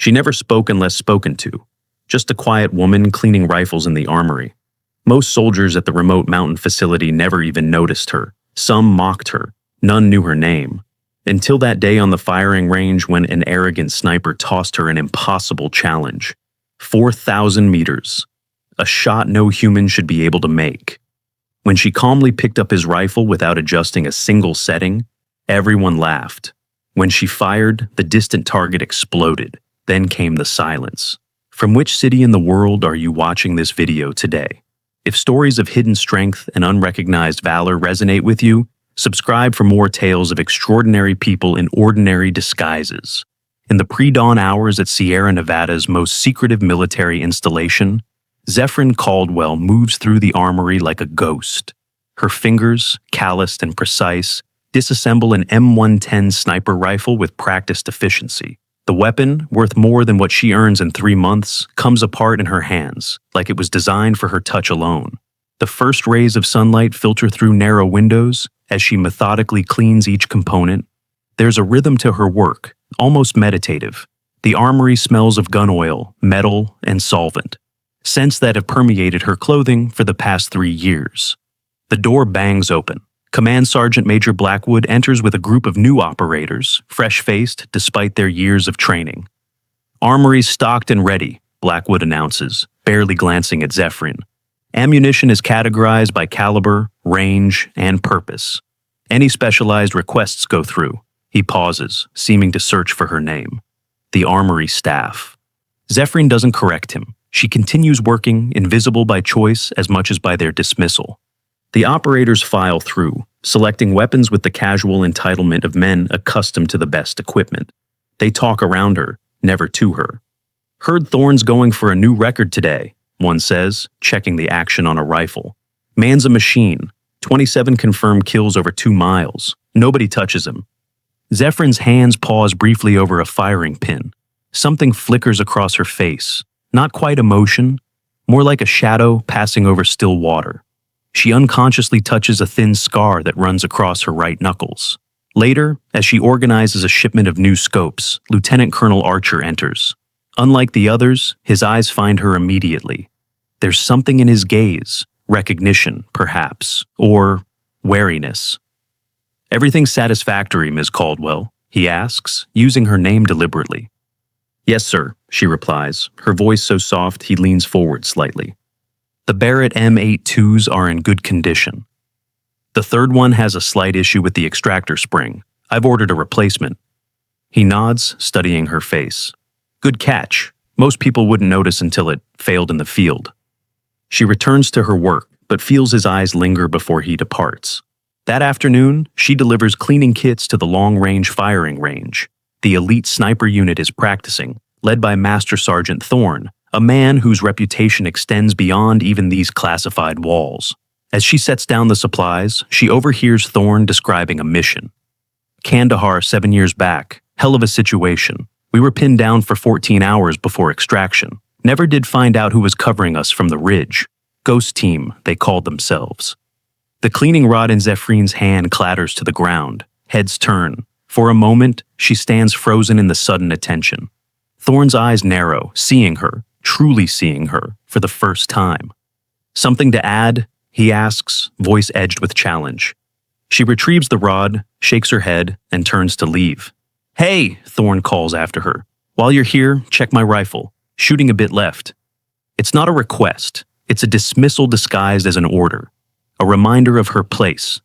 She never spoke unless spoken to, just a quiet woman cleaning rifles in the armory. Most soldiers at the remote mountain facility never even noticed her. Some mocked her. None knew her name. Until that day on the firing range when an arrogant sniper tossed her an impossible challenge. 4,000 meters. A shot no human should be able to make. When she calmly picked up his rifle without adjusting a single setting, everyone laughed. When she fired, the distant target exploded. Then came the silence. From which city in the world are you watching this video today? If stories of hidden strength and unrecognized valor resonate with you, subscribe for more tales of extraordinary people in ordinary disguises. In the pre-dawn hours at Sierra Nevada's most secretive military installation, Zephyrin Caldwell moves through the armory like a ghost. Her fingers, calloused and precise, disassemble an M110 sniper rifle with practiced efficiency. The weapon, worth more than what she earns in 3 months, comes apart in her hands, like it was designed for her touch alone. The first rays of sunlight filter through narrow windows as she methodically cleans each component. There's a rhythm to her work, almost meditative. The armory smells of gun oil, metal, and solvent, scents that have permeated her clothing for the past 3 years. The door bangs open. Command Sergeant Major Blackwood enters with a group of new operators, fresh-faced despite their years of training. "Armory's stocked and ready," Blackwood announces, barely glancing at Zephyrin. Ammunition is categorized by caliber, range, and purpose. Any specialized requests go through. He pauses, seeming to search for her name. The armory staff. Zephyrin doesn't correct him. She continues working, invisible by choice as much as by their dismissal. The operators file through, selecting weapons with the casual entitlement of men accustomed to the best equipment. They talk around her, never to her. "Heard Thorne's going for a new record today," one says, checking the action on a rifle. "Man's a machine. 27 confirmed kills over 2 miles. Nobody touches him." Zephyrin's hands pause briefly over a firing pin. Something flickers across her face. Not quite emotion, more like a shadow passing over still water. She unconsciously touches a thin scar that runs across her right knuckles. Later, as she organizes a shipment of new scopes, Lieutenant Colonel Archer enters. Unlike the others, his eyes find her immediately. There's something in his gaze, recognition, perhaps, or wariness. "Everything satisfactory, Ms. Caldwell?" he asks, using her name deliberately. "Yes, sir," she replies, her voice so soft he leans forward slightly. "The Barrett M82s are in good condition. The third one has a slight issue with the extractor spring. I've ordered a replacement." He nods, studying her face. "Good catch. Most people wouldn't notice until it failed in the field." She returns to her work, but feels his eyes linger before he departs. That afternoon, she delivers cleaning kits to the long-range firing range. The elite sniper unit is practicing, led by Master Sergeant Thorne, a man whose reputation extends beyond even these classified walls. As she sets down the supplies, she overhears Thorne describing a mission. "Kandahar 7 years back. Hell of a situation. We were pinned down for 14 hours before extraction. Never did find out who was covering us from the ridge. Ghost team, they called themselves." The cleaning rod in Zephyrin's hand clatters to the ground. Heads turn. For a moment, she stands frozen in the sudden attention. Thorne's eyes narrow, seeing her, truly seeing her, for the first time. "Something to add?" he asks, voice edged with challenge. She retrieves the rod, shakes her head, and turns to leave. "Hey," Thorne calls after her. "While you're here, check my rifle. Shooting a bit left." It's not a request. It's a dismissal disguised as an order. A reminder of her place.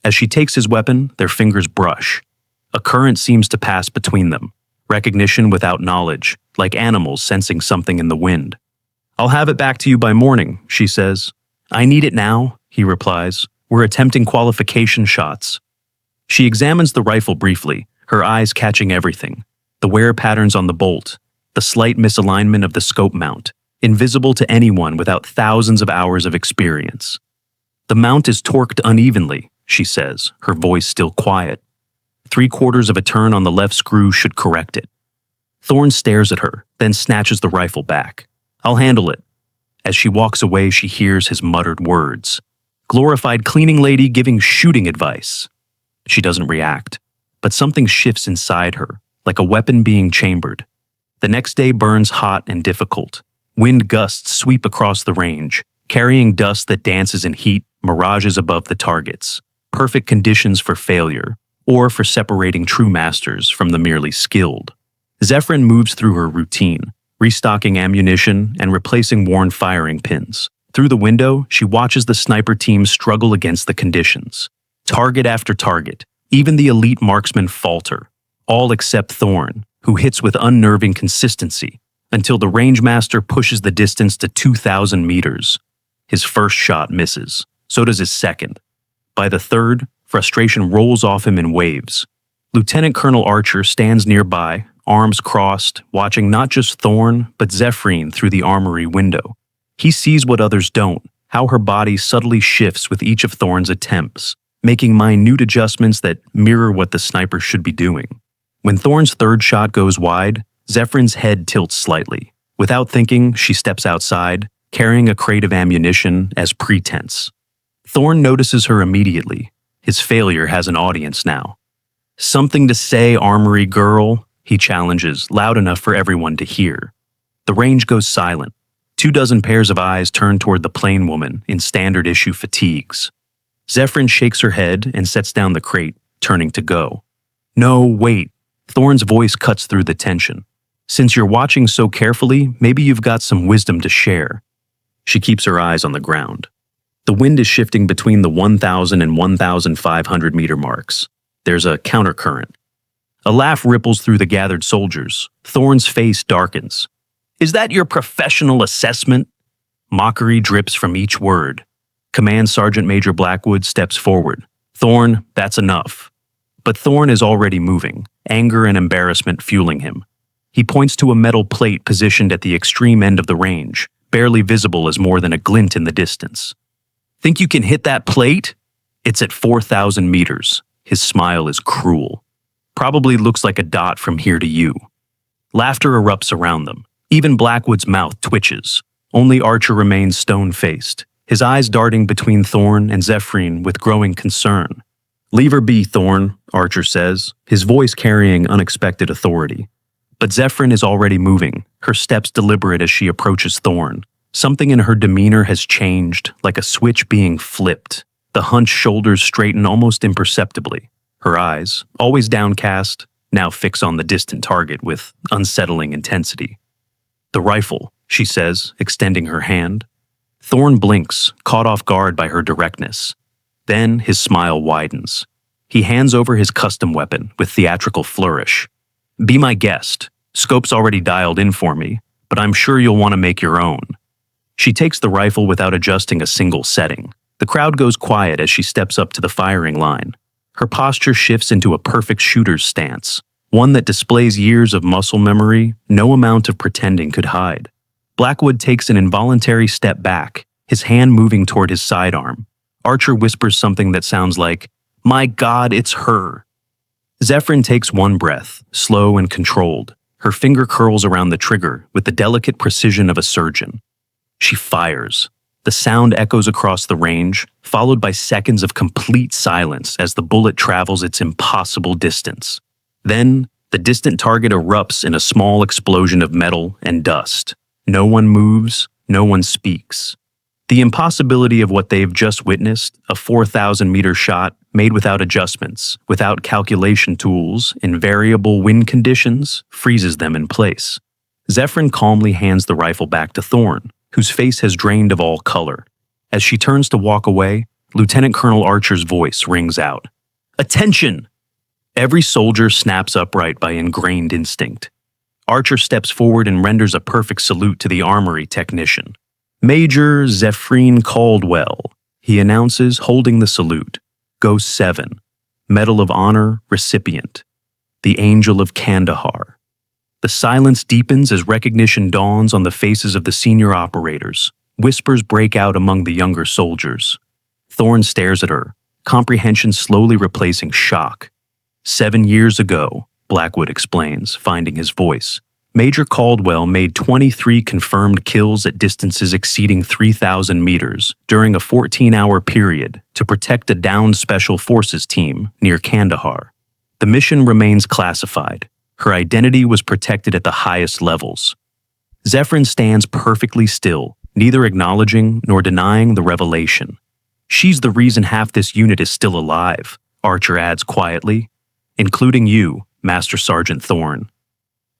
As she takes his weapon, their fingers brush. A current seems to pass between them. Recognition without knowledge, like animals sensing something in the wind. "I'll have it back to you by morning," she says. "I need it now," he replies. "We're attempting qualification shots." She examines the rifle briefly, her eyes catching everything. The wear patterns on the bolt, the slight misalignment of the scope mount, invisible to anyone without thousands of hours of experience. "The mount is torqued unevenly," she says, her voice still quiet. 3/4 of a turn on the left screw should correct it. Thorne stares at her, then snatches the rifle back. "I'll handle it." As she walks away, she hears his muttered words. "Glorified cleaning lady giving shooting advice." She doesn't react, but something shifts inside her, like a weapon being chambered. The next day burns hot and difficult. Wind gusts sweep across the range, carrying dust that dances in heat, mirages above the targets. Perfect conditions for failure, or for separating true masters from the merely skilled. Zephyrin moves through her routine, restocking ammunition and replacing worn firing pins. Through the window, she watches the sniper team struggle against the conditions. Target after target, even the elite marksmen falter, all except Thorn, who hits with unnerving consistency until the rangemaster pushes the distance to 2,000 meters. His first shot misses, so does his second. By the third, frustration rolls off him in waves. Lieutenant Colonel Archer stands nearby, arms crossed, watching not just Thorn, but Zephyrin through the armory window. He sees what others don't, how her body subtly shifts with each of Thorn's attempts, making minute adjustments that mirror what the sniper should be doing. When Thorn's third shot goes wide, Zephyrin's head tilts slightly. Without thinking, she steps outside, carrying a crate of ammunition as pretense. Thorn notices her immediately. His failure has an audience now. "Something to say, armory girl," he challenges, loud enough for everyone to hear. The range goes silent. 24 pairs of eyes turn toward the plain woman in standard-issue fatigues. Zephyrin shakes her head and sets down the crate, turning to go. "No, wait." Thorn's voice cuts through the tension. "Since you're watching so carefully, maybe you've got some wisdom to share." She keeps her eyes on the ground. The wind is shifting between the 1,000 and 1,500 meter marks. There's a countercurrent. A laugh ripples through the gathered soldiers. Thorn's face darkens. "Is that your professional assessment?" Mockery drips from each word. Command Sergeant Major Blackwood steps forward. "Thorn, that's enough." But Thorn is already moving, anger and embarrassment fueling him. He points to a metal plate positioned at the extreme end of the range, barely visible as more than a glint in the distance. "Think you can hit that plate?" "It's at 4,000 meters. His smile is cruel. "Probably looks like a dot from here to you." Laughter erupts around them. Even Blackwood's mouth twitches. Only Archer remains stone-faced, his eyes darting between Thorn and Zephyrin with growing concern. "Leave her be, Thorn," Archer says, his voice carrying unexpected authority. But Zephyrin is already moving, her steps deliberate as she approaches Thorn. Something in her demeanor has changed, like a switch being flipped. The hunched shoulders straighten almost imperceptibly. Her eyes, always downcast, now fix on the distant target with unsettling intensity. "The rifle," she says, extending her hand. Thorn blinks, caught off guard by her directness. Then his smile widens. He hands over his custom weapon with theatrical flourish. "Be my guest. Scope's already dialed in for me, but I'm sure you'll want to make your own." She takes the rifle without adjusting a single setting. The crowd goes quiet as she steps up to the firing line. Her posture shifts into a perfect shooter's stance, one that displays years of muscle memory no amount of pretending could hide. Blackwood takes an involuntary step back, his hand moving toward his sidearm. Archer whispers something that sounds like, "My God, it's her." Zephyrin takes one breath, slow and controlled. Her finger curls around the trigger with the delicate precision of a surgeon. She fires. The sound echoes across the range, followed by seconds of complete silence as the bullet travels its impossible distance. Then, the distant target erupts in a small explosion of metal and dust. No one moves, no one speaks. The impossibility of what they've just witnessed, a 4,000-meter shot made without adjustments, without calculation tools, in variable wind conditions, freezes them in place. Zephyrin calmly hands the rifle back to Thorn, whose face has drained of all color. As she turns to walk away, Lieutenant Colonel Archer's voice rings out. "Attention!" Every soldier snaps upright by ingrained instinct. Archer steps forward and renders a perfect salute to the armory technician. "Major Zephyrin Caldwell," he announces, holding the salute. "Ghost 7, Medal of Honor recipient, the Angel of Kandahar." The silence deepens as recognition dawns on the faces of the senior operators. Whispers break out among the younger soldiers. Thorn stares at her, comprehension slowly replacing shock. 7 years ago, Blackwood explains, finding his voice, Major Caldwell made 23 confirmed kills at distances exceeding 3,000 meters during a 14-hour period to protect a downed Special Forces team near Kandahar. The mission remains classified. Her identity was protected at the highest levels. Zephyrin stands perfectly still, neither acknowledging nor denying the revelation. She's the reason half this unit is still alive, Archer adds quietly, including you, Master Sergeant Thorne.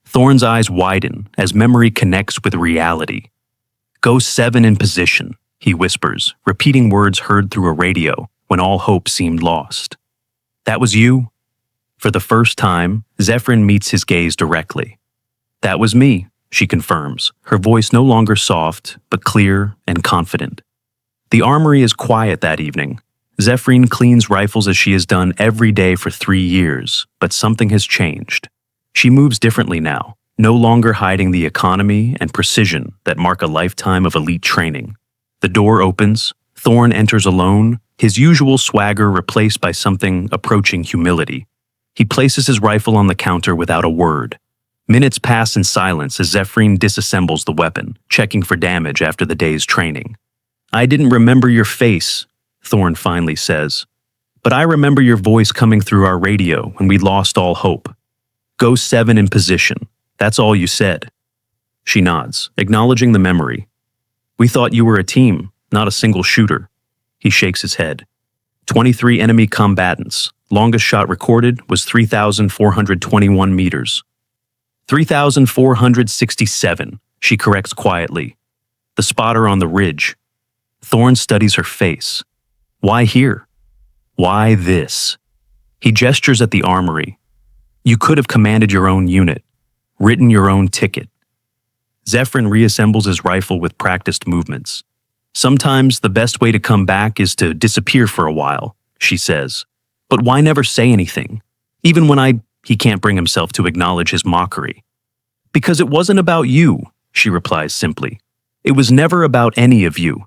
Thorne's eyes widen as memory connects with reality. Go 7 in position, he whispers, repeating words heard through a radio when all hope seemed lost. That was you? For the first time, Zephyrin meets his gaze directly. That was me, she confirms, her voice no longer soft, but clear and confident. The armory is quiet that evening. Zephyrin cleans rifles as she has done every day for 3 years, but something has changed. She moves differently now, no longer hiding the economy and precision that mark a lifetime of elite training. The door opens, Thorne enters alone, his usual swagger replaced by something approaching humility. He places his rifle on the counter without a word. Minutes pass in silence as Zephyrin disassembles the weapon, checking for damage after the day's training. I didn't remember your face, Thorne finally says, but I remember your voice coming through our radio when we lost all hope. Go 7 in position. That's all you said. She nods, acknowledging the memory. We thought you were a team, not a single shooter. He shakes his head. 23 enemy combatants. Longest shot recorded was 3,421 meters. 3,467, she corrects quietly. The spotter on the ridge. Thorne studies her face. Why here? Why this? He gestures at the armory. You could have commanded your own unit, written your own ticket. Zephyrin reassembles his rifle with practiced movements. Sometimes the best way to come back is to disappear for a while, she says. But why never say anything? Even when he can't bring himself to acknowledge his mockery. Because it wasn't about you, she replies simply. It was never about any of you.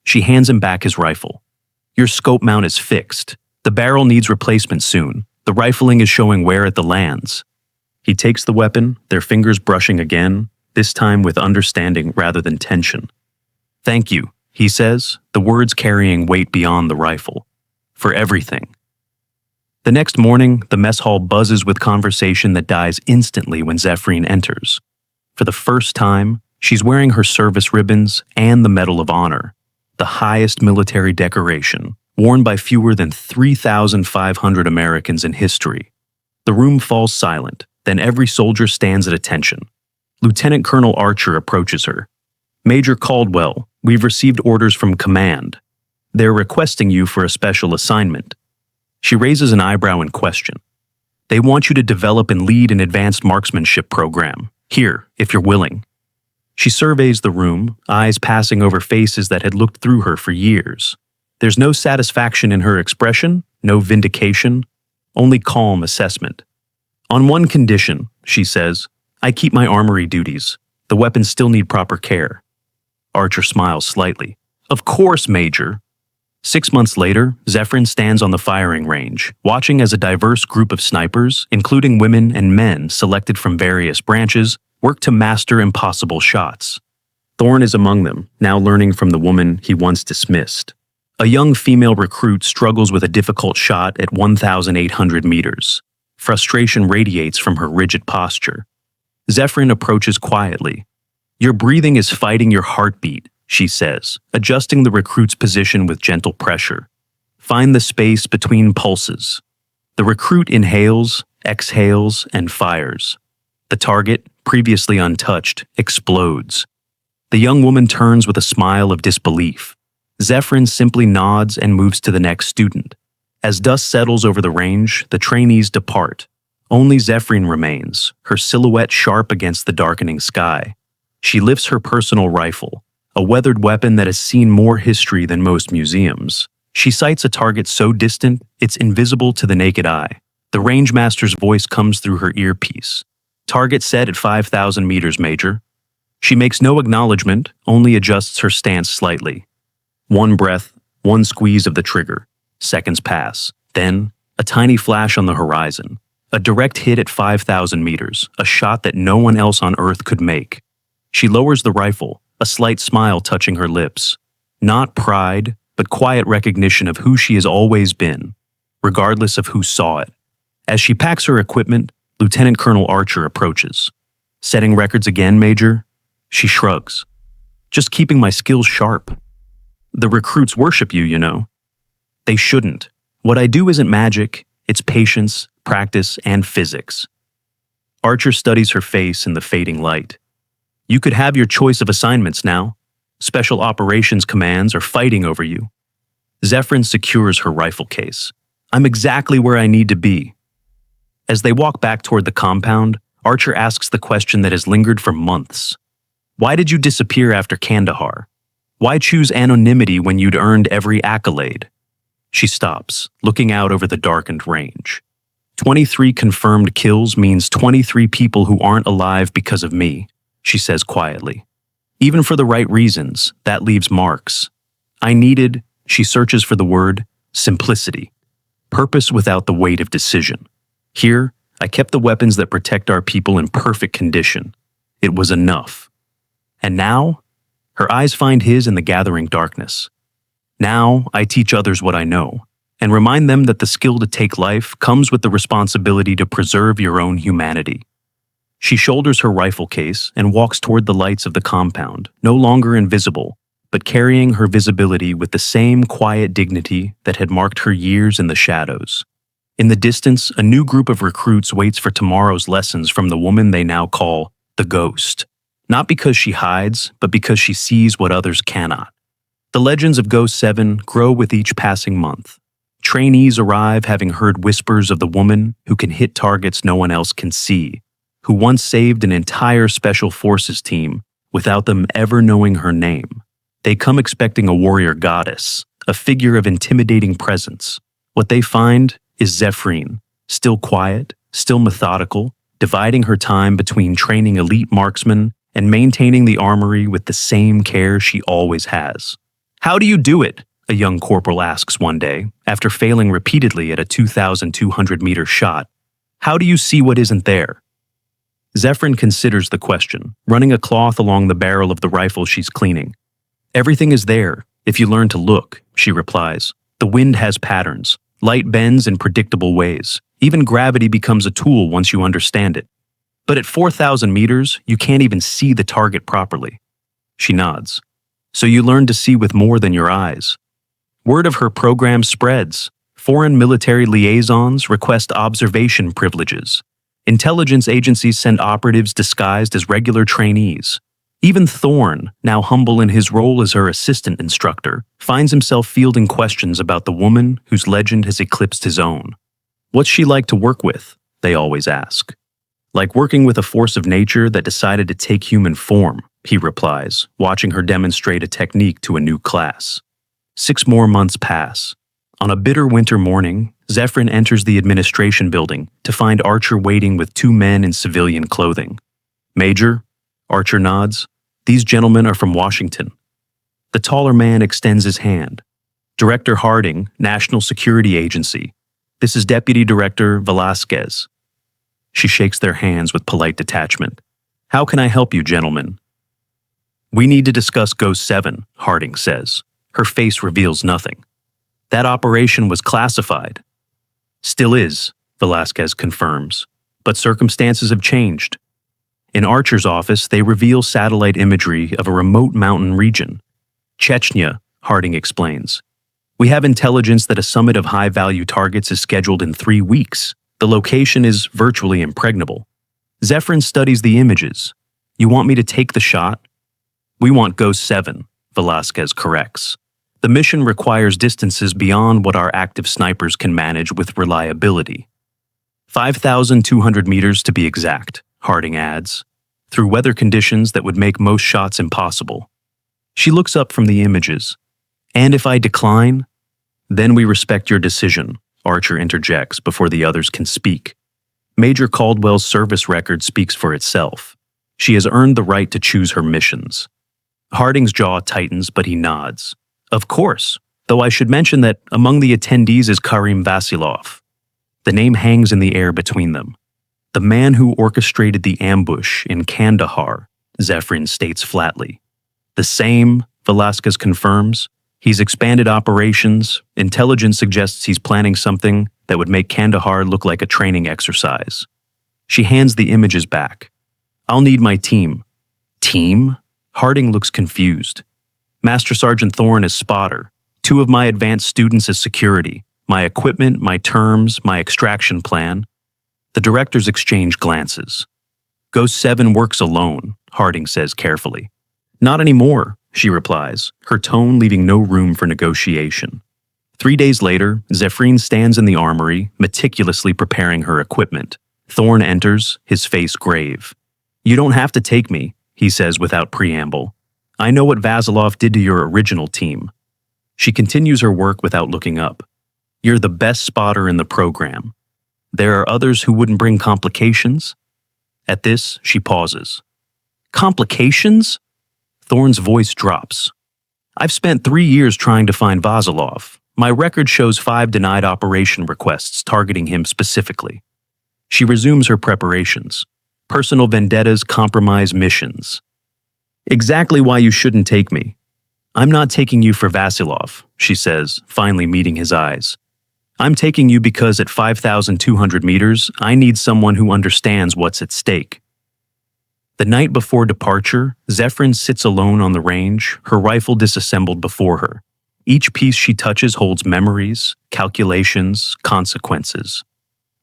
She hands him back his rifle. Your scope mount is fixed. The barrel needs replacement soon. The rifling is showing wear at the lands. He takes the weapon, their fingers brushing again, this time with understanding rather than tension. Thank you, he says, the words carrying weight beyond the rifle. For everything. The next morning, the mess hall buzzes with conversation that dies instantly when Zephyrin enters. For the first time, she's wearing her service ribbons and the Medal of Honor, the highest military decoration, worn by fewer than 3,500 Americans in history. The room falls silent, then every soldier stands at attention. Lieutenant Colonel Archer approaches her. Major Caldwell, we've received orders from command. They're requesting you for a special assignment. She raises an eyebrow in question. They want you to develop and lead an advanced marksmanship program. Here, if you're willing. She surveys the room, eyes passing over faces that had looked through her for years. There's no satisfaction in her expression, no vindication, only calm assessment. On one condition, she says, I keep my armory duties. The weapons still need proper care. Archer smiles slightly. Of course, Major. 6 months later, Zephyrin stands on the firing range, watching as a diverse group of snipers, including women and men selected from various branches, work to master impossible shots. Thorne is among them, now learning from the woman he once dismissed. A young female recruit struggles with a difficult shot at 1,800 meters. Frustration radiates from her rigid posture. Zephyrin approaches quietly. Your breathing is fighting your heartbeat, she says, adjusting the recruit's position with gentle pressure. Find the space between pulses. The recruit inhales, exhales, and fires. The target, previously untouched, explodes. The young woman turns with a smile of disbelief. Zephyrin simply nods and moves to the next student. As dust settles over the range, the trainees depart. Only Zephyrin remains, her silhouette sharp against the darkening sky. She lifts her personal rifle, a weathered weapon that has seen more history than most museums. She sights a target so distant, it's invisible to the naked eye. The rangemaster's voice comes through her earpiece. Target set at 5,000 meters, Major. She makes no acknowledgement, only adjusts her stance slightly. One breath, one squeeze of the trigger. Seconds pass. Then, a tiny flash on the horizon. A direct hit at 5,000 meters, a shot that no one else on Earth could make. She lowers the rifle, a slight smile touching her lips. Not pride, but quiet recognition of who she has always been, regardless of who saw it. As she packs her equipment, Lieutenant Colonel Archer approaches. Setting records again, Major? She shrugs. Just keeping my skills sharp. The recruits worship you, you know. They shouldn't. What I do isn't magic, it's patience, practice, and physics. Archer studies her face in the fading light. You could have your choice of assignments now. Special operations commands are fighting over you. Zephyrin secures her rifle case. I'm exactly where I need to be. As they walk back toward the compound, Archer asks the question that has lingered for months. Why did you disappear after Kandahar? Why choose anonymity when you'd earned every accolade? She stops, looking out over the darkened range. 23 confirmed kills means 23 people who aren't alive because of me, she says quietly. Even for the right reasons, that leaves marks. I needed, she searches for the word, simplicity. Purpose without the weight of decision. Here, I kept the weapons that protect our people in perfect condition. It was enough. And now, her eyes find his in the gathering darkness. Now, I teach others what I know, and remind them that the skill to take life comes with the responsibility to preserve your own humanity. She shoulders her rifle case and walks toward the lights of the compound, no longer invisible, but carrying her visibility with the same quiet dignity that had marked her years in the shadows. In the distance, a new group of recruits waits for tomorrow's lessons from the woman they now call the Ghost. Not because she hides, but because she sees what others cannot. The legends of Ghost 7 grow with each passing month. Trainees arrive having heard whispers of the woman who can hit targets no one else can see, who once saved an entire Special Forces team without them ever knowing her name. They come expecting a warrior goddess, a figure of intimidating presence. What they find is Zephyrin, still quiet, still methodical, dividing her time between training elite marksmen and maintaining the armory with the same care she always has. How do you do it? A young corporal asks one day, after failing repeatedly at a 2,200-meter shot. How do you see what isn't there? Zephyrin considers the question, running a cloth along the barrel of the rifle she's cleaning. Everything is there, if you learn to look, she replies. The wind has patterns. Light bends in predictable ways. Even gravity becomes a tool once you understand it. But at 4,000 meters, you can't even see the target properly. She nods. So you learn to see with more than your eyes. Word of her program spreads. Foreign military liaisons request observation privileges. Intelligence agencies send operatives disguised as regular trainees. Even Thorne, now humble in his role as her assistant instructor, finds himself fielding questions about the woman whose legend has eclipsed his own. What's she like to work with? They always ask. Like working with a force of nature that decided to take human form, he replies, watching her demonstrate a technique to a new class. 6 more months pass. On a bitter winter morning, Zephyrin enters the administration building to find Archer waiting with 2 men in civilian clothing. Major, Archer nods. These gentlemen are from Washington. The taller man extends his hand. Director Harding, National Security Agency. This is Deputy Director Velasquez. She shakes their hands with polite detachment. How can I help you, gentlemen? We need to discuss Ghost 7, Harding says. Her face reveals nothing. That operation was classified. Still is, Velasquez confirms. But circumstances have changed. In Archer's office, they reveal satellite imagery of a remote mountain region. Chechnya, Harding explains. We have intelligence that a summit of high-value targets is scheduled in 3 weeks. The location is virtually impregnable. Zephyrin studies the images. You want me to take the shot? We want Ghost 7, Velasquez corrects. The mission requires distances beyond what our active snipers can manage with reliability. 5,200 meters to be exact, Harding adds, through weather conditions that would make most shots impossible. She looks up from the images. And if I decline? Then we respect your decision, Archer interjects before the others can speak. Major Caldwell's service record speaks for itself. She has earned the right to choose her missions. Harding's jaw tightens, but he nods. Of course, though I should mention that among the attendees is Karim Vasilov. The name hangs in the air between them. The man who orchestrated the ambush in Kandahar, Zephyrin states flatly. The same, Velasquez confirms. He's expanded operations. Intelligence suggests he's planning something that would make Kandahar look like a training exercise. She hands the images back. I'll need my team. Team? Harding looks confused. Master Sergeant Thorne is spotter. 2 of my advanced students as security. My equipment, my terms, my extraction plan. The directors exchange glances. Ghost 7 works alone, Harding says carefully. Not anymore, she replies, her tone leaving no room for negotiation. 3 days later, Zephrine stands in the armory, meticulously preparing her equipment. Thorne enters, his face grave. You don't have to take me, he says without preamble. I know what Vasilov did to your original team. She continues her work without looking up. You're the best spotter in the program. There are others who wouldn't bring complications. At this, she pauses. Complications? Thorne's voice drops. I've spent 3 years trying to find Vasilov. My record shows 5 denied operation requests targeting him specifically. She resumes her preparations. Personal vendettas compromise missions. Exactly why you shouldn't take me. I'm not taking you for Vasilov, she says, finally meeting his eyes. I'm taking you because at 5,200 meters, I need someone who understands what's at stake. The night before departure, Zephrine sits alone on the range, her rifle disassembled before her. Each piece she touches holds memories, calculations, consequences.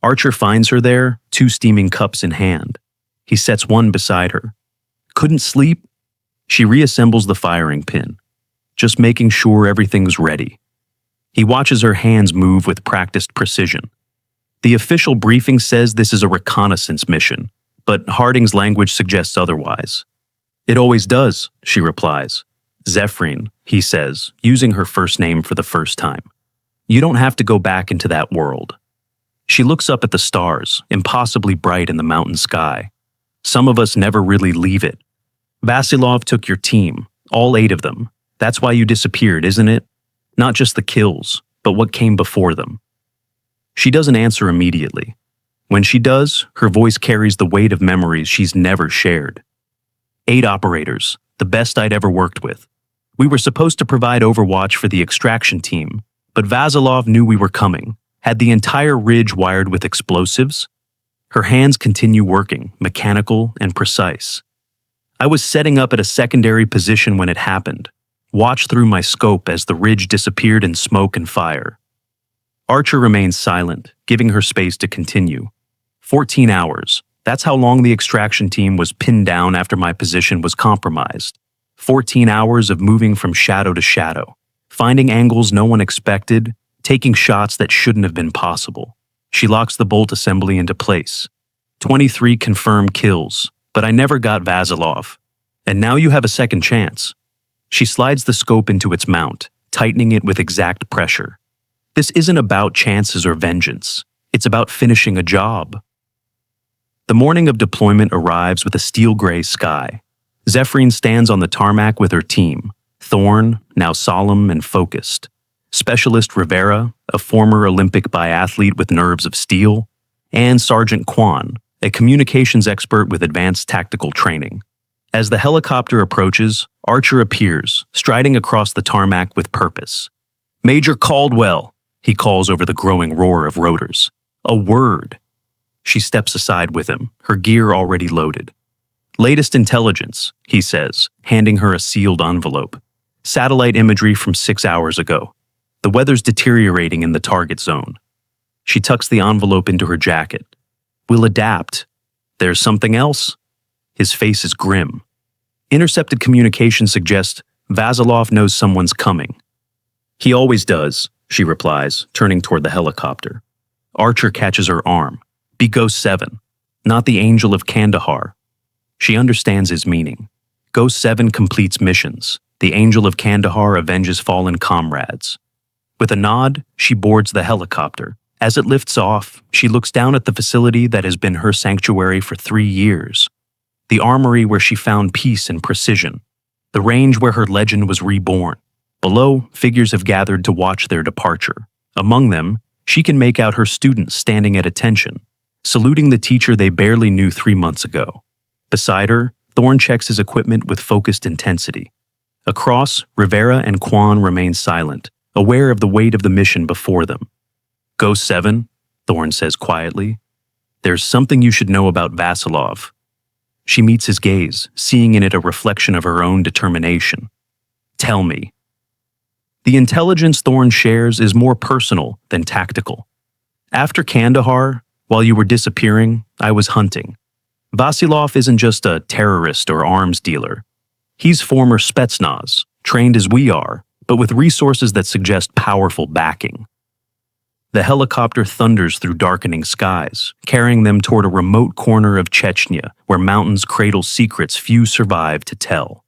Archer finds her there, 2 steaming cups in hand. He sets one beside her. Couldn't sleep? She reassembles the firing pin, just making sure everything's ready. He watches her hands move with practiced precision. The official briefing says this is a reconnaissance mission, but Harding's language suggests otherwise. It always does, she replies. Zephrine, he says, using her first name for the first time. You don't have to go back into that world. She looks up at the stars, impossibly bright in the mountain sky. Some of us never really leave it. Vasilov took your team, all 8 of them. That's why you disappeared, isn't it? Not just the kills, but what came before them. She doesn't answer immediately. When she does, her voice carries the weight of memories she's never shared. 8 operators, the best I'd ever worked with. We were supposed to provide overwatch for the extraction team, but Vasilov knew we were coming, had the entire ridge wired with explosives. Her hands continue working, mechanical and precise. I was setting up at a secondary position when it happened. Watched through my scope as the ridge disappeared in smoke and fire. Archer remains silent, giving her space to continue. 14 hours. That's how long the extraction team was pinned down after my position was compromised. 14 hours of moving from shadow to shadow, finding angles no one expected, taking shots that shouldn't have been possible. She locks the bolt assembly into place. 23 confirmed kills, but I never got Vasilov. And now you have a second chance. She slides the scope into its mount, tightening it with exact pressure. This isn't about chances or vengeance. It's about finishing a job. The morning of deployment arrives with a steel-gray sky. Zephrine stands on the tarmac with her team. Thorne, now solemn and focused. Specialist Rivera, a former Olympic biathlete with nerves of steel. And Sergeant Kwan, a communications expert with advanced tactical training. As the helicopter approaches, Archer appears, striding across the tarmac with purpose. Major Caldwell, he calls over the growing roar of rotors. A word. She steps aside with him, her gear already loaded. Latest intelligence, he says, handing her a sealed envelope. Satellite imagery from 6 hours ago. The weather's deteriorating in the target zone. She tucks the envelope into her jacket. We'll adapt. There's something else? His face is grim. Intercepted communication suggests Vasilov knows someone's coming. He always does, she replies, turning toward the helicopter. Archer catches her arm. Be Ghost 7, not the Angel of Kandahar. She understands his meaning. Ghost 7 completes missions. The Angel of Kandahar avenges fallen comrades. With a nod, she boards the helicopter. As it lifts off, she looks down at the facility that has been her sanctuary for 3 years. The armory where she found peace and precision. The range where her legend was reborn. Below, figures have gathered to watch their departure. Among them, she can make out her students standing at attention, saluting the teacher they barely knew 3 months ago. Beside her, Thorne checks his equipment with focused intensity. Across, Rivera and Kwan remain silent, aware of the weight of the mission before them. Ghost 7, Thorne says quietly. "There's something you should know about Vasilov." She meets his gaze, seeing in it a reflection of her own determination. "Tell me." The intelligence Thorne shares is more personal than tactical. "After Kandahar, while you were disappearing, I was hunting. Vasilov isn't just a terrorist or arms dealer. He's former Spetsnaz, trained as we are, but with resources that suggest powerful backing." The helicopter thunders through darkening skies, carrying them toward a remote corner of Chechnya where mountains cradle secrets few survive to tell.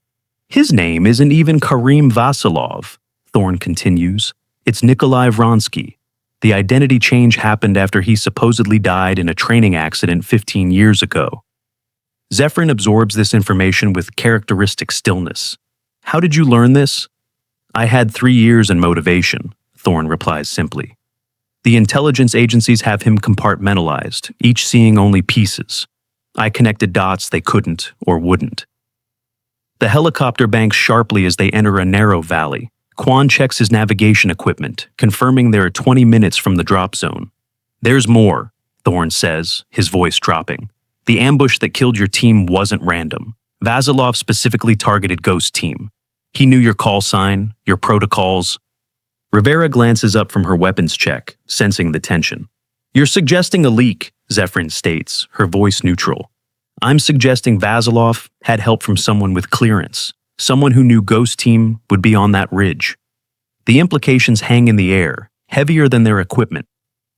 "His name isn't even Karim Vasilov," Thorne continues. "It's Nikolai Vronsky. The identity change happened after he supposedly died in a training accident 15 years ago." Zephyrin absorbs this information with characteristic stillness. "How did you learn this?" "I had 3 years in motivation," Thorne replies simply. "The intelligence agencies have him compartmentalized, each seeing only pieces. I connected dots they couldn't or wouldn't." The helicopter banks sharply as they enter a narrow valley. Quan checks his navigation equipment, confirming they are 20 minutes from the drop zone. "There's more," Thorne says, his voice dropping. "The ambush that killed your team wasn't random. Vasilov specifically targeted Ghost Team. He knew your call sign, your protocols." Rivera glances up from her weapons check, sensing the tension. "You're suggesting a leak," Zephyrin states, her voice neutral. "I'm suggesting Vasilov had help from someone with clearance, someone who knew Ghost Team would be on that ridge." The implications hang in the air, heavier than their equipment.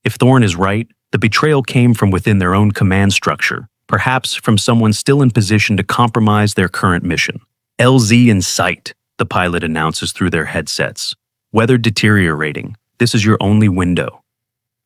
If Thorne is right, the betrayal came from within their own command structure, perhaps from someone still in position to compromise their current mission. "LZ in sight," the pilot announces through their headsets. "Weather deteriorating. This is your only window."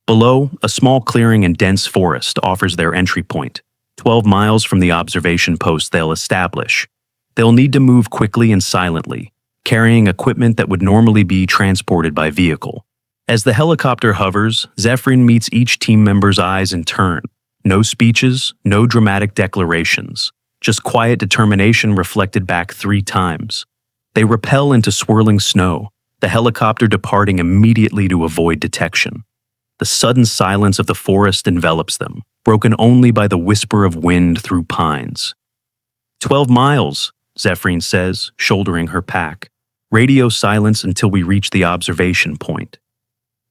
Below, a small clearing in dense forest offers their entry point, 12 miles from the observation post they'll establish. They'll need to move quickly and silently, carrying equipment that would normally be transported by vehicle. As the helicopter hovers, Zephyrin meets each team member's eyes in turn. No speeches, no dramatic declarations, just quiet determination reflected back 3 times. They rappel into swirling snow, the helicopter departing immediately to avoid detection. The sudden silence of the forest envelops them, broken only by the whisper of wind through pines. 12 miles, Zephyrin says, shouldering her pack. "Radio silence until we reach the observation point."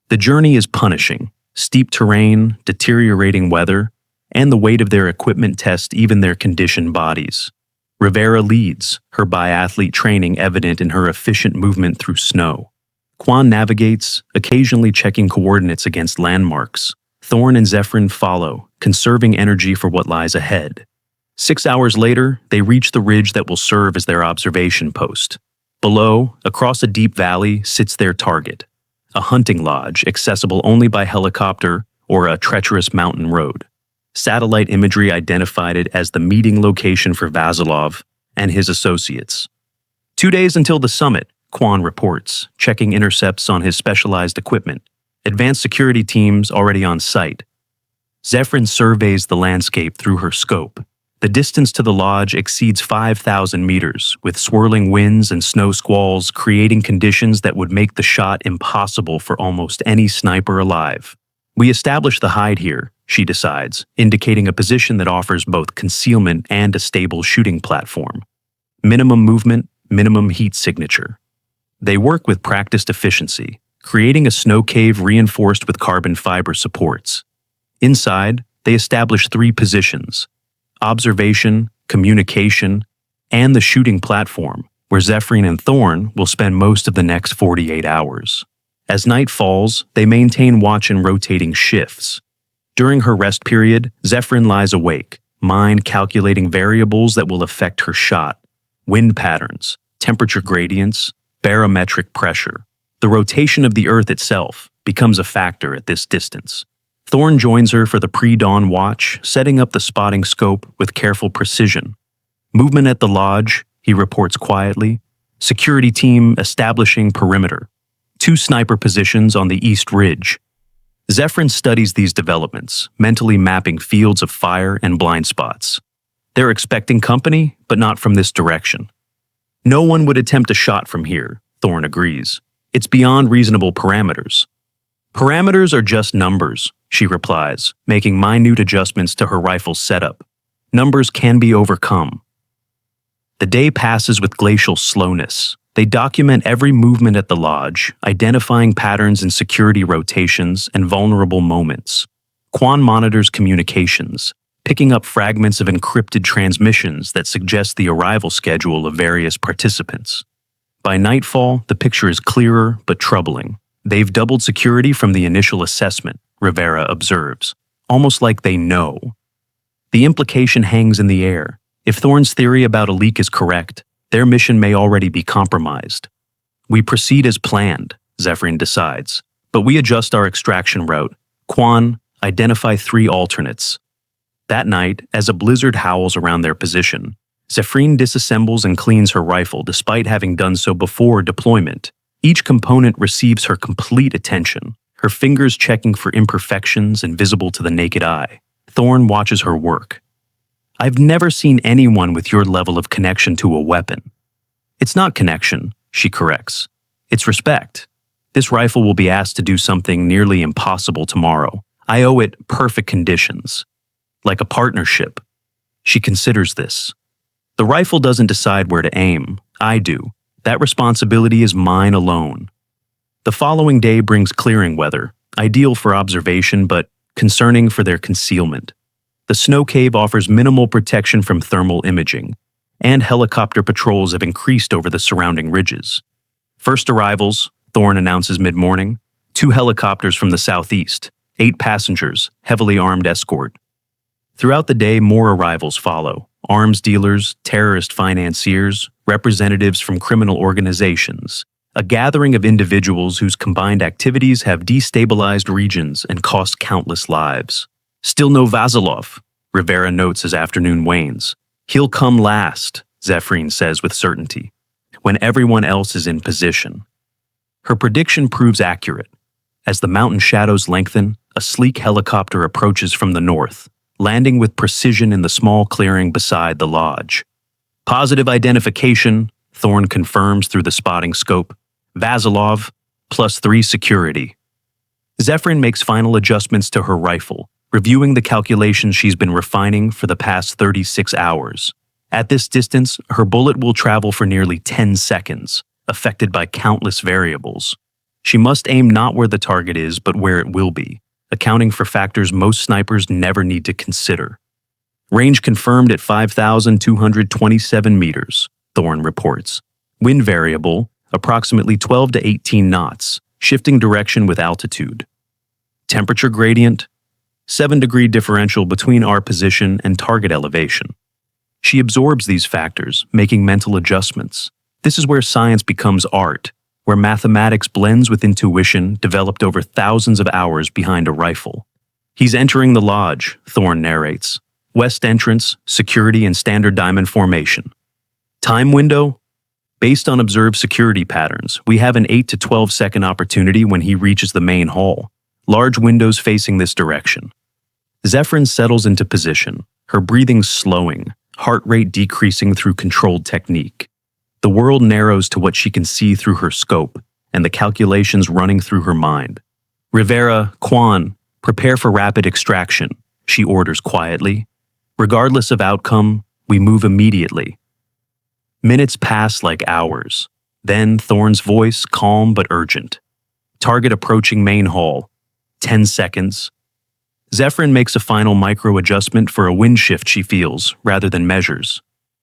The journey is punishing. Steep terrain, deteriorating weather, and the weight of their equipment test even their conditioned bodies. Rivera leads, her biathlete training evident in her efficient movement through snow. Quan navigates, occasionally checking coordinates against landmarks. Thorne and Zephyrin follow, conserving energy for what lies ahead. 6 hours later, they reach the ridge that will serve as their observation post. Below, across a deep valley, sits their target, a hunting lodge accessible only by helicopter or a treacherous mountain road. Satellite imagery identified it as the meeting location for Vasilov and his associates. 2 days until the summit, Quan reports, checking intercepts on his specialized equipment. Advanced security teams already on site. Zephyrin surveys the landscape through her scope. The distance to the lodge exceeds 5,000 meters, with swirling winds and snow squalls creating conditions that would make the shot impossible for almost any sniper alive. "We establish the hide here," she decides, indicating a position that offers both concealment and a stable shooting platform. Minimum movement, minimum heat signature. They work with practiced efficiency, creating a snow cave reinforced with carbon fiber supports. Inside, they establish 3 positions: observation, communication, and the shooting platform, where Zephyrin and Thorne will spend most of the next 48 hours. As night falls, they maintain watch in rotating shifts. During her rest period, Zephyrin lies awake, mind calculating variables that will affect her shot: wind patterns, temperature gradients, barometric pressure. The rotation of the Earth itself becomes a factor at this distance. Thorne joins her for the pre-dawn watch, setting up the spotting scope with careful precision. "Movement at the lodge," he reports quietly. "Security team establishing perimeter. 2 sniper positions on the east ridge." Zephyrin studies these developments, mentally mapping fields of fire and blind spots. They're expecting company, but not from this direction. "No one would attempt a shot from here," Thorne agrees. "It's beyond reasonable parameters." "Parameters are just numbers," she replies, making minute adjustments to her rifle's setup. Numbers can be overcome. The day passes with glacial slowness. They document every movement at the lodge, identifying patterns in security rotations and vulnerable moments. Quan monitors communications, picking up fragments of encrypted transmissions that suggest the arrival schedule of various participants. By nightfall, the picture is clearer but troubling. They've doubled security from the initial assessment, Rivera observes, almost like they know. The implication hangs in the air. If Thorne's theory about a leak is correct, their mission may already be compromised. We proceed as planned, Zephyrin decides, but we adjust our extraction route. Quan, identify 3 alternates. That night, as a blizzard howls around their position, Zephyrin disassembles and cleans her rifle despite having done so before deployment. Each component receives her complete attention, her fingers checking for imperfections invisible to the naked eye. Thorne watches her work. I've never seen anyone with your level of connection to a weapon. It's not connection, she corrects. It's respect. This rifle will be asked to do something nearly impossible tomorrow. I owe it perfect conditions. Like a partnership. She considers this. The rifle doesn't decide where to aim. I do. That responsibility is mine alone. The following day brings clearing weather, ideal for observation but concerning for their concealment. The snow cave offers minimal protection from thermal imaging, and helicopter patrols have increased over the surrounding ridges. First arrivals, Thorne announces mid-morning, 2 helicopters from the southeast, 8 passengers, heavily armed escort. Throughout the day, more arrivals follow. Arms dealers, terrorist financiers, representatives from criminal organizations, a gathering of individuals whose combined activities have destabilized regions and cost countless lives. Still no Vasilov, Rivera notes as afternoon wanes. He'll come last, Zephyrin says with certainty, when everyone else is in position. Her prediction proves accurate. As the mountain shadows lengthen, a sleek helicopter approaches from the north, landing with precision in the small clearing beside the lodge. Positive identification, Thorne confirms through the spotting scope. Vasilov, +3 security. Zephyrin makes final adjustments to her rifle, reviewing the calculations she's been refining for the past 36 hours. At this distance, her bullet will travel for nearly 10 seconds, affected by countless variables. She must aim not where the target is, but where it will be, accounting for factors most snipers never need to consider. Range confirmed at 5,227 meters, Thorne reports. Wind variable, approximately 12 to 18 knots, shifting direction with altitude. Temperature gradient, 7-degree differential between our position and target elevation. She absorbs these factors, making mental adjustments. This is where science becomes art, where mathematics blends with intuition developed over thousands of hours behind a rifle. He's entering the lodge, Thorne narrates. West entrance, security and standard diamond formation. Time window? Based on observed security patterns, we have an 8 to 12 second opportunity when he reaches the main hall. Large windows facing this direction. Zephyrin settles into position, her breathing slowing, heart rate decreasing through controlled technique. The world narrows to what she can see through her scope, and the calculations running through her mind. Rivera, Quan, prepare for rapid extraction, she orders quietly. Regardless of outcome, we move immediately. Minutes pass like hours. Then Thorne's voice, calm but urgent. Target approaching main hall. 10 seconds. Zephyrin makes a final micro-adjustment for a wind shift she feels, rather than measures.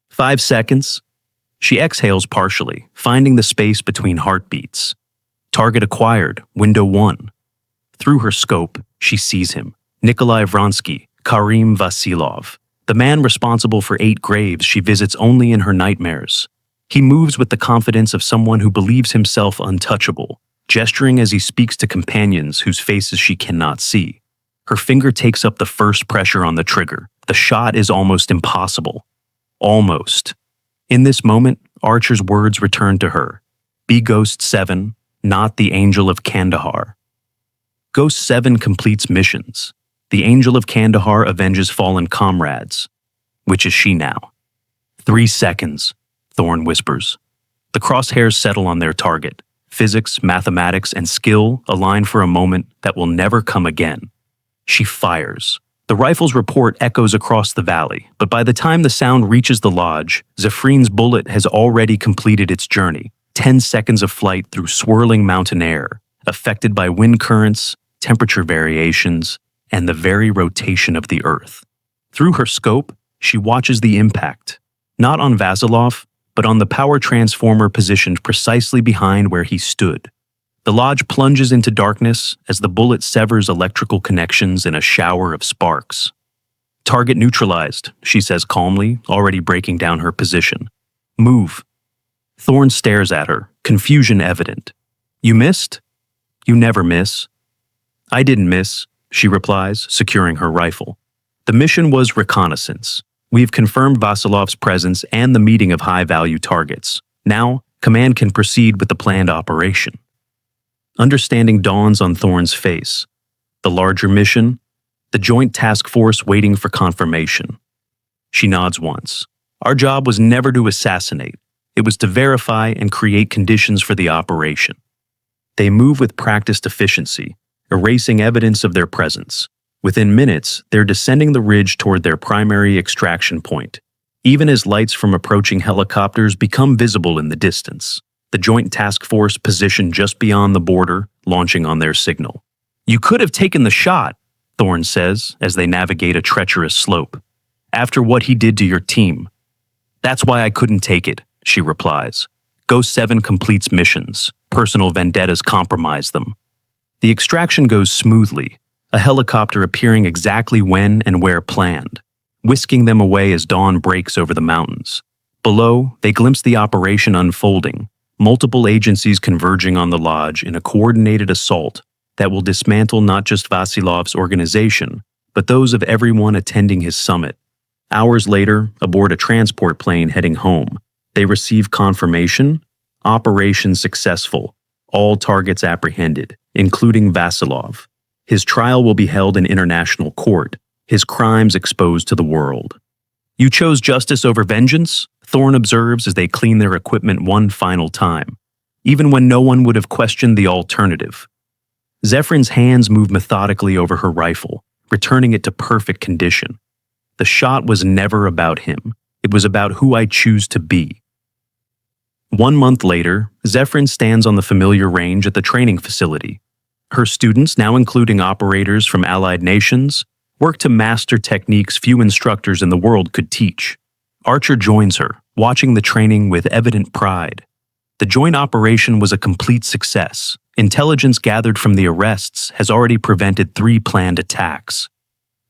5 seconds. She exhales partially, finding the space between heartbeats. Target acquired, window 1. Through her scope, she sees him. Nikolai Vronsky, Karim Vasilov, the man responsible for 8 graves she visits only in her nightmares. He moves with the confidence of someone who believes himself untouchable, gesturing as he speaks to companions whose faces she cannot see. Her finger takes up the first pressure on the trigger. The shot is almost impossible. Almost. In this moment, Archer's words return to her. Be Ghost 7, not the Angel of Kandahar. Ghost 7 completes missions. The Angel of Kandahar avenges fallen comrades. Which is she now? 3 seconds, Thorne whispers. The crosshairs settle on their target. Physics, mathematics, and skill align for a moment that will never come again. She fires. The rifle's report echoes across the valley, but by the time the sound reaches the lodge, Zephryn's bullet has already completed its journey, 10 seconds of flight through swirling mountain air, affected by wind currents, temperature variations, and the very rotation of the Earth. Through her scope, she watches the impact, not on Vasilov, but on the power transformer positioned precisely behind where he stood. The lodge plunges into darkness as the bullet severs electrical connections in a shower of sparks. "Target neutralized," she says calmly, already breaking down her position. "Move." Thorne stares at her, confusion evident. "You missed?" "You never miss." "I didn't miss," she replies, securing her rifle. "The mission was reconnaissance. We've confirmed Vasilov's presence and the meeting of high-value targets. Now, Command can proceed with the planned operation." Understanding dawns on Thorne's face. The larger mission? The joint task force waiting for confirmation. She nods once. "Our job was never to assassinate. It was to verify and create conditions for the operation." They move with practiced efficiency, erasing evidence of their presence. Within minutes, they're descending the ridge toward their primary extraction point, even as lights from approaching helicopters become visible in the distance. The Joint Task Force positioned just beyond the border, launching on their signal. "You could have taken the shot," Thorne says as they navigate a treacherous slope. "After what he did to your team." "That's why I couldn't take it," she replies. Ghost 7 completes missions. Personal vendettas compromise them. The extraction goes smoothly, a helicopter appearing exactly when and where planned, whisking them away as dawn breaks over the mountains. Below, they glimpse the operation unfolding, multiple agencies converging on the lodge in a coordinated assault that will dismantle not just Vasilov's organization, but those of everyone attending his summit. Hours later, aboard a transport plane heading home, they receive confirmation: operation successful, all targets apprehended, including Vasilov. His trial will be held in international court, his crimes exposed to the world. "You chose justice over vengeance?" Thorne observes as they clean their equipment one final time, even when no one would have questioned the alternative. Zephryn's hands move methodically over her rifle, returning it to perfect condition. "The shot was never about him. It was about who I choose to be." 1 month later, Zephryn stands on the familiar range at the training facility. Her students, now including operators from allied nations, work to master techniques few instructors in the world could teach. Archer joins her, watching the training with evident pride. The joint operation was a complete success. Intelligence gathered from the arrests has already prevented 3 planned attacks.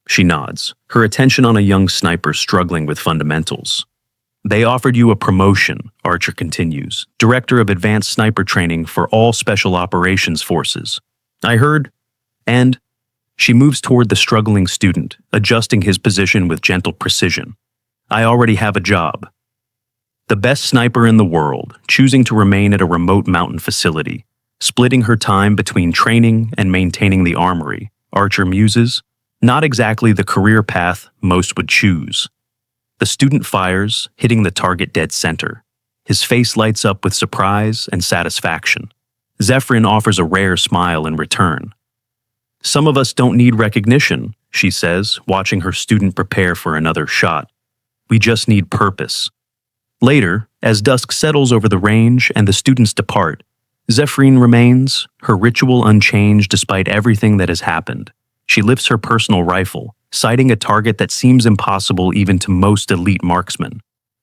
She nods, her attention on a young sniper struggling with fundamentals. "They offered you a promotion," Archer continues, Director of Advanced Sniper Training for all Special Operations Forces. "I heard," and she moves toward the struggling student, adjusting his position with gentle precision. "I already have a job." The best sniper in the world, choosing to remain at a remote mountain facility, splitting her time between training and maintaining the armory, Archer muses, not exactly the career path most would choose. The student fires, hitting the target dead center. His face lights up with surprise and satisfaction. Zephryn offers a rare smile in return. "Some of us don't need recognition," she says, watching her student prepare for another shot. "We just need purpose." Later, as dusk settles over the range and the students depart, Zephryn remains, her ritual unchanged despite everything that has happened. She lifts her personal rifle, sighting a target that seems impossible even to most elite marksmen.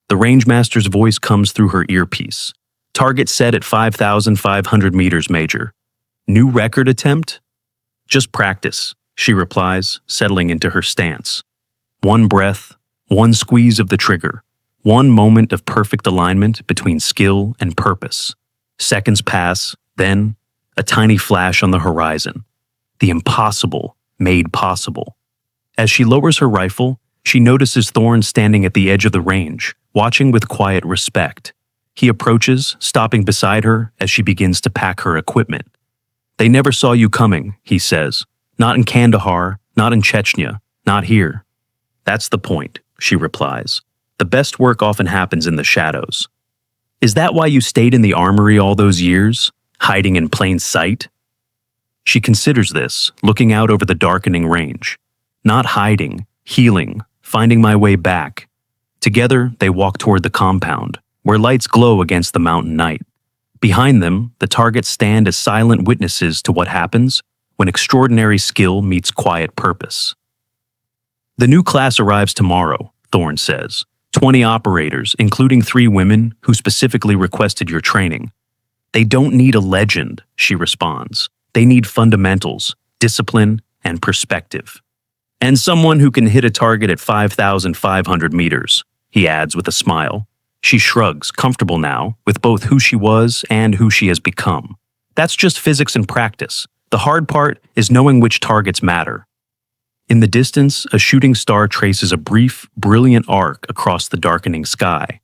The rangemaster's voice comes through her earpiece. "Target set at 5,500 meters, Major." "New record attempt?" "Just practice," she replies, settling into her stance. One breath, one squeeze of the trigger, one moment of perfect alignment between skill and purpose. Seconds pass, then a tiny flash on the horizon. The impossible made possible. As she lowers her rifle, she notices Thorne standing at the edge of the range, watching with quiet respect. He approaches, stopping beside her as she begins to pack her equipment. "They never saw you coming," he says. "Not in Kandahar, not in Chechnya, not here." "That's the point," she replies. "The best work often happens in the shadows." "Is that why you stayed in the armory all those years, hiding in plain sight?" She considers this, looking out over the darkening range. Not hiding, healing, finding my way back. Together, they walk toward the compound, where lights glow against the mountain night. Behind them, the targets stand as silent witnesses to what happens when extraordinary skill meets quiet purpose. The new class arrives tomorrow, Thorne says. 20 operators, including 3 women who specifically requested your training. They don't need a legend, she responds. They need fundamentals, discipline, and perspective. And someone who can hit a target at 5,500 meters, he adds with a smile. She shrugs, comfortable now with both who she was and who she has become. That's just physics and practice. The hard part is knowing which targets matter. In the distance, a shooting star traces a brief, brilliant arc across the darkening sky.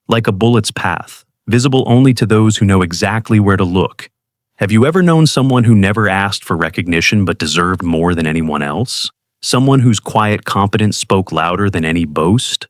Like a bullet's path, visible only to those who know exactly where to look. Have you ever known someone who never asked for recognition but deserved more than anyone else? Someone whose quiet competence spoke louder than any boast?